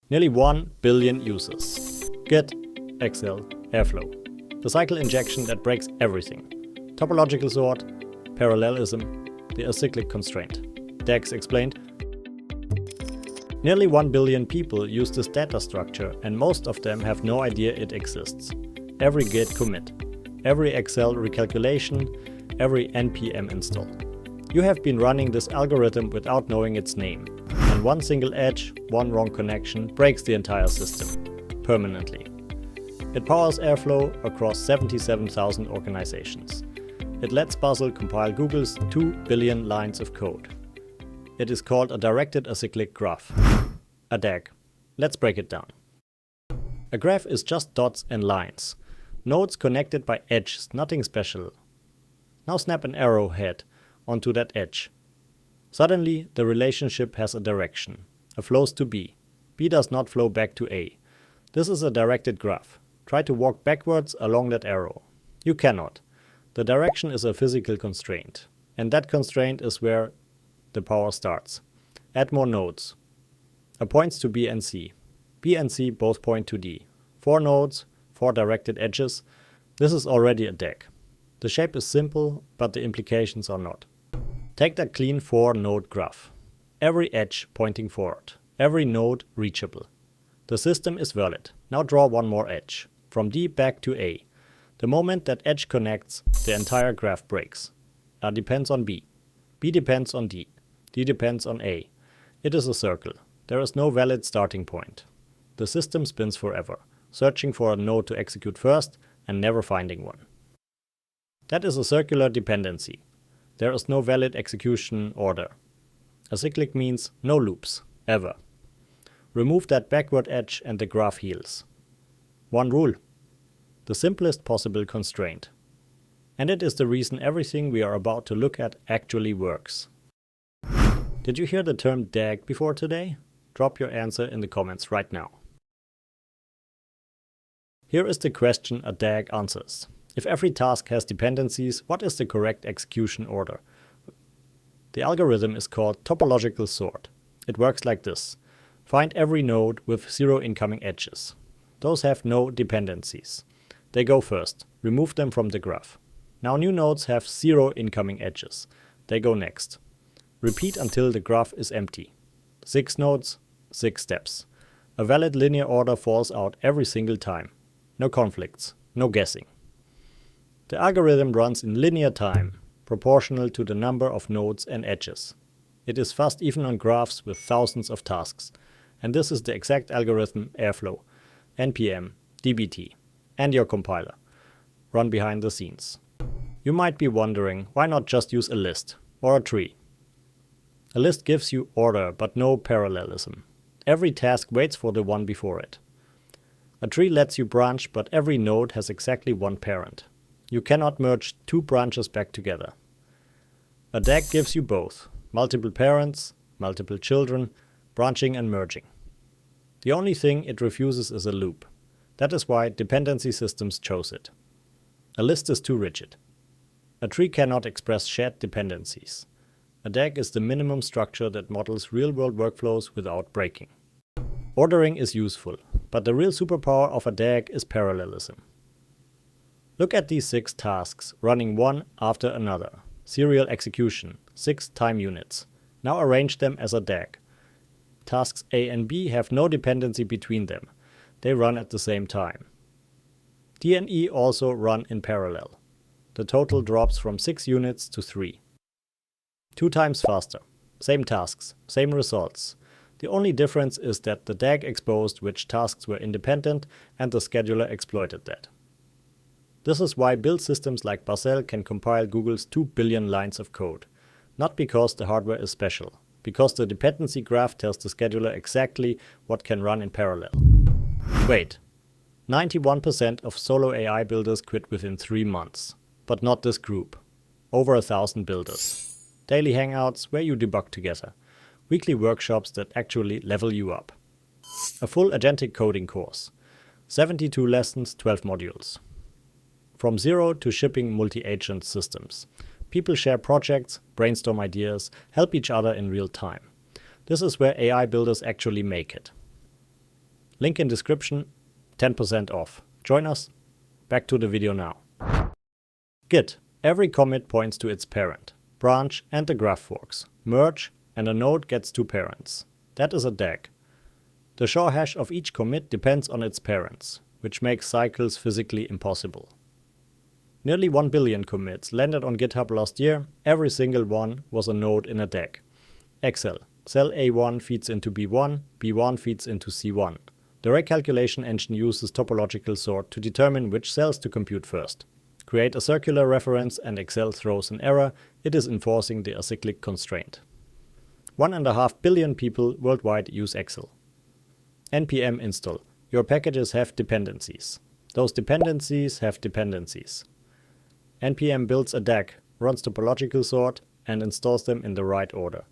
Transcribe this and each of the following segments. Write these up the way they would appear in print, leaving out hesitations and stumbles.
Nearly 1 billion users. Git, Excel, Airflow. The cycle injection that breaks everything. Topological sort, Parallelism, the Acyclic constraint. DAGs explained. Nearly 1 billion people use this data structure, and most of them have no idea it exists. Every Git commit, every Excel recalculation, every npm install. You have been running this algorithm without knowing its name, and one single edge, one wrong connection breaks the entire system, permanently. It powers Airflow across 77,000 organizations. It lets Bazel compile Google's 2 billion lines of code. It is called a directed acyclic graph, a DAG. Let's break it down. A graph is just dots and lines, nodes connected by edges, nothing special. Now snap an arrowhead onto that edge. Suddenly, the relationship has a direction. A flows to B. B does not flow back to A. This is a directed graph. Try to walk backwards along that arrow. You cannot. The direction is a physical constraint. And that constraint is where the power starts. Add more nodes. A points to B and C. B and C both point to D. 4 nodes, 4 directed edges. This is already a DAG. The shape is simple, but the implications are not. Take that clean 4-node graph. Every edge pointing forward. Every node reachable. The system is valid. Now draw one more edge. From D back to A. The moment that edge connects, the entire graph breaks. A depends on B. B depends on D. D depends on A. It is a circle. There is no valid starting point. The system spins forever, searching for a node to execute first and never finding one. That is a circular dependency. There is no valid execution order. Acyclic means no loops, ever. Remove that backward edge and the graph heals. One rule. The simplest possible constraint. And it is the reason everything we are about to look at actually works. Did you hear the term DAG before today? Drop your answer in the comments right now. Here is the question a DAG answers. If every task has dependencies, what is the correct execution order? The algorithm is called topological sort. It works like this. Find every node with 0 incoming edges. Those have no dependencies. They go first. Remove them from the graph. Now new nodes have 0 incoming edges. They go next. Repeat until the graph is empty. 6 nodes, 6 steps. A valid linear order falls out every single time. No conflicts, no guessing. The algorithm runs in linear time, proportional to the number of nodes and edges. It is fast even on graphs with thousands of tasks. And this is the exact algorithm Airflow, npm, dbt, and your compiler run behind the scenes. You might be wondering, why not just use a list or a tree? A list gives you order but no parallelism. Every task waits for the one before it. A tree lets you branch, but every node has exactly one parent. You cannot merge 2 branches back together. A DAG gives you both, multiple parents, multiple children, branching and merging. The only thing it refuses is a loop. That is why dependency systems chose it. A list is too rigid. A tree cannot express shared dependencies. A DAG is the minimum structure that models real-world workflows without breaking. Ordering is useful, but the real superpower of a DAG is parallelism. Look at these 6 tasks running one after another. Serial execution, 6 time units. Now arrange them as a DAG. Tasks A and B have no dependency between them. They run at the same time. D and E also run in parallel. The total drops from 6 units to 3. 2 times faster. Same tasks, same results. The only difference is that the DAG exposed which tasks were independent and the scheduler exploited that. This is why build systems like Bazel can compile Google's 2 billion lines of code. Not because the hardware is special, because the dependency graph tells the scheduler exactly what can run in parallel. Wait, 91% of solo AI builders quit within 3 months. But not this group. Over 1,000 builders. Daily hangouts where you debug together. Weekly workshops that actually level you up. A full agentic coding course. 72 lessons, 12 modules. From zero to shipping multi-agent systems. People share projects, brainstorm ideas, help each other in real time. This is where AI builders actually make it. Link in description, 10% off. Join us. Back to the video now. Git. Every commit points to its parent, branch, and the graph forks. Merge, and a node gets two parents. That is a DAG. The short hash of each commit depends on its parents, which makes cycles physically impossible. Nearly 1 billion commits landed on GitHub last year. Every single one was a node in a DAG. Excel. Cell A1 feeds into B1, B1 feeds into C1. The recalculation engine uses topological sort to determine which cells to compute first. Create a circular reference and Excel throws an error. It is enforcing the acyclic constraint. 1.5 billion people worldwide use Excel. npm install. Your packages have dependencies. Those dependencies have dependencies. npm builds a DAG, runs topological sort, and installs them in the right order.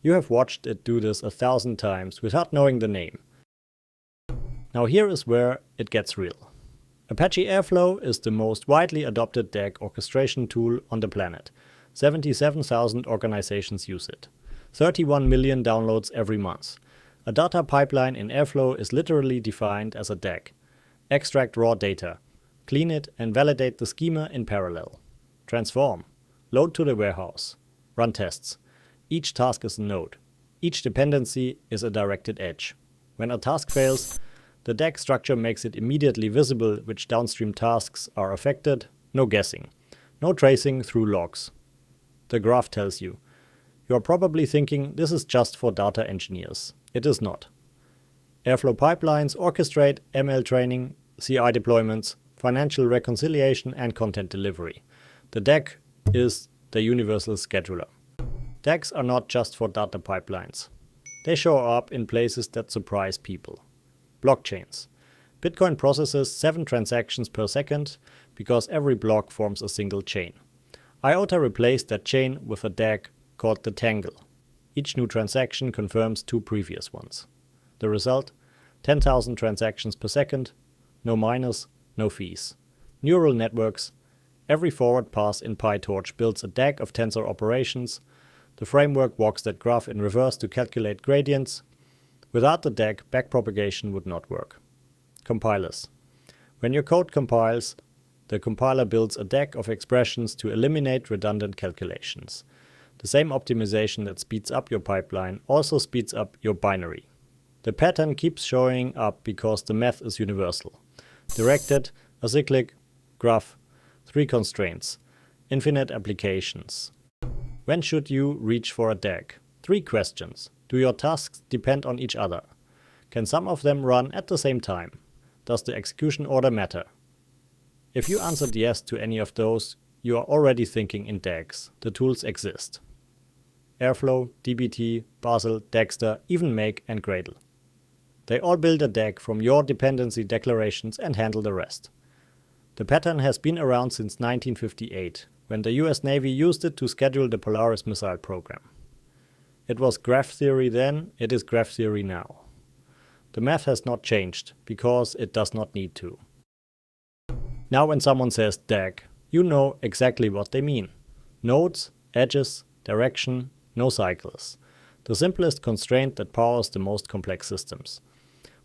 You have watched it do this 1,000 times without knowing the name. Now here is where it gets real. Apache Airflow is the most widely adopted DAG orchestration tool on the planet. 77,000 organizations use it. 31 million downloads every month. A data pipeline in Airflow is literally defined as a DAG. Extract raw data, clean it and validate the schema in parallel. Transform, load to the warehouse, run tests. Each task is a node. Each dependency is a directed edge. When a task fails, the DAG structure makes it immediately visible which downstream tasks are affected. No guessing. No tracing through logs. The graph tells you. You are probably thinking this is just for data engineers. It is not. Airflow pipelines orchestrate ML training, CI deployments, financial reconciliation and content delivery. The DAG is the universal scheduler. DAGs are not just for data pipelines. They show up in places that surprise people. Blockchains. Bitcoin processes 7 transactions per second because every block forms a single chain. IOTA replaced that chain with a DAG called the tangle. Each new transaction confirms 2 previous ones. The result? 10,000 transactions per second, no miners, no fees. Neural networks. Every forward pass in PyTorch builds a DAG of tensor operations. The framework walks that graph in reverse to calculate gradients. Without the DAG, backpropagation would not work. Compilers. When your code compiles, the compiler builds a DAG of expressions to eliminate redundant calculations. The same optimization that speeds up your pipeline also speeds up your binary. The pattern keeps showing up because the math is universal. Directed, acyclic, graph, 3 constraints, infinite applications. When should you reach for a DAG? 3 questions. Do your tasks depend on each other? Can some of them run at the same time? Does the execution order matter? If you answered yes to any of those, you are already thinking in DAGs. The tools exist. Airflow, dbt, Basel, Dagster, even Make and Gradle. They all build a DAG from your dependency declarations and handle the rest. The pattern has been around since 1958, when the US Navy used it to schedule the Polaris missile program. It was graph theory then, it is graph theory now. The math has not changed, because it does not need to. Now when someone says DAG, you know exactly what they mean. Nodes, edges, direction, no cycles. The simplest constraint that powers the most complex systems.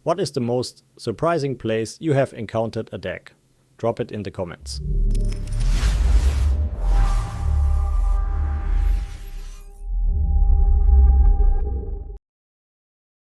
What is the most surprising place you have encountered a DAG? Drop it in the comments.